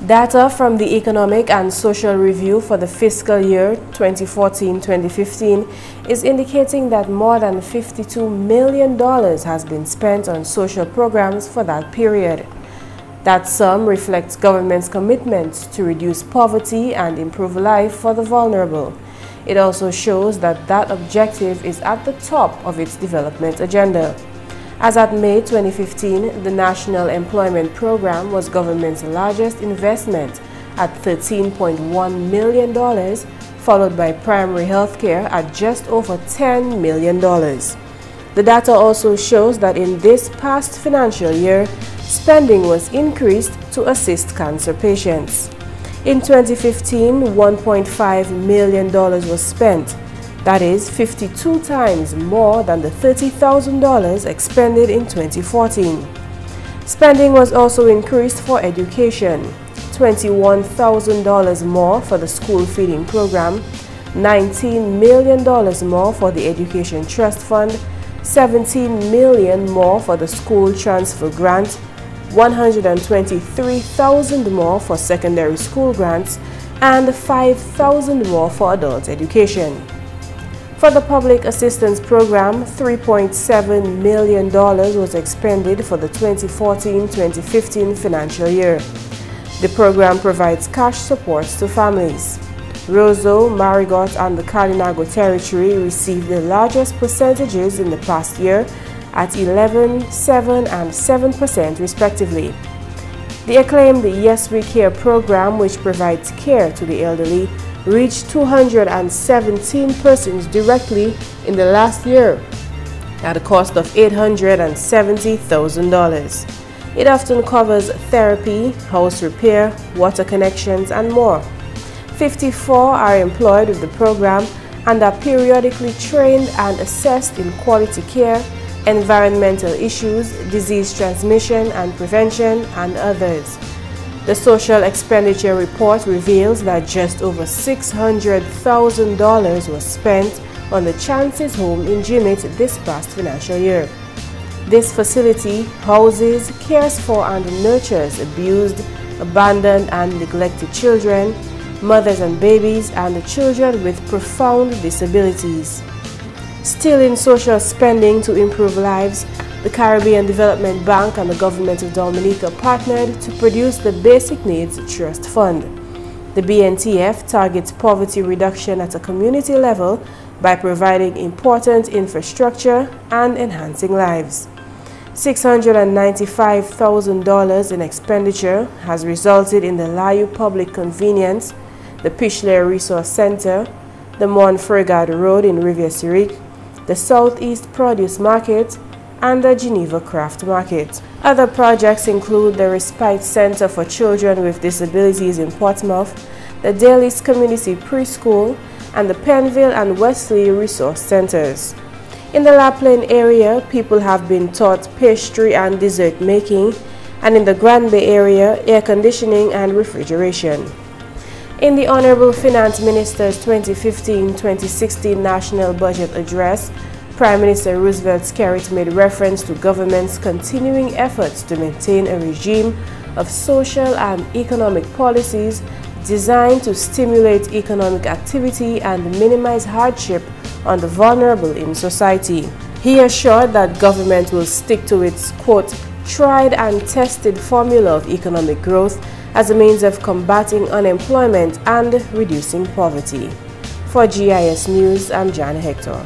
Data from the Economic and Social Review for the fiscal year 2014-2015 is indicating that more than $52 million has been spent on social programs for that period. That sum reflects government's commitment to reduce poverty and improve life for the vulnerable. It also shows that that objective is at the top of its development agenda. As at May 2015, the National Employment Program was government's largest investment at $13.1 million, followed by primary health care at just over $10 million. The data also shows that in this past financial year, spending was increased to assist cancer patients. In 2015, $1.5 million was spent. That is 52 times more than the $30,000 expended in 2014. Spending was also increased for education, $21,000 more for the school feeding program, $19 million more for the Education Trust Fund, $17 million more for the school transfer grant, $123,000 more for secondary school grants, and $5,000 more for adult education. For the Public Assistance Program, $3.7 million was expended for the 2014-2015 financial year. The program provides cash support to families. Roseau, Marigot, and the Kalinago territory received the largest percentages in the past year at 11%, 7%, and 7% respectively. The acclaimed Yes We Care program, which provides care to the elderly, reached 217 persons directly in the last year at a cost of $870,000. It often covers therapy, house repair, water connections, and more. 54 are employed with the program and are periodically trained and assessed in quality care, environmental issues, disease transmission and prevention, and others. The social expenditure report reveals that just over $600,000 was spent on the Chances Home in Jimmet this past financial year. This facility houses, cares for, and nurtures abused, abandoned, and neglected children, mothers and babies, and children with profound disabilities. Still in social spending to improve lives, the Caribbean Development Bank and the Government of Dominica partnered to produce the Basic Needs Trust Fund. The BNTF targets poverty reduction at a community level by providing important infrastructure and enhancing lives. $695,000 in expenditure has resulted in the Layu Public Convenience, the Pishley Resource Center, the Montfregard Road in Rivière-Syriac, the Southeast Produce Market, and the Geneva Craft Market. Other projects include the Respite Center for Children with Disabilities in Portsmouth, the Daly's Community Preschool, and the Penville and Wesley Resource Centers. In the La Plaine area, people have been taught pastry and dessert making, and in the Grand Bay area, air conditioning and refrigeration. In the Honorable Finance Minister's 2015-2016 National Budget Address, Prime Minister Roosevelt Skerrit made reference to government's continuing efforts to maintain a regime of social and economic policies designed to stimulate economic activity and minimize hardship on the vulnerable in society. He assured that government will stick to its, quote, tried and tested formula of economic growth as a means of combating unemployment and reducing poverty. For GIS News, I'm Jarna Hector.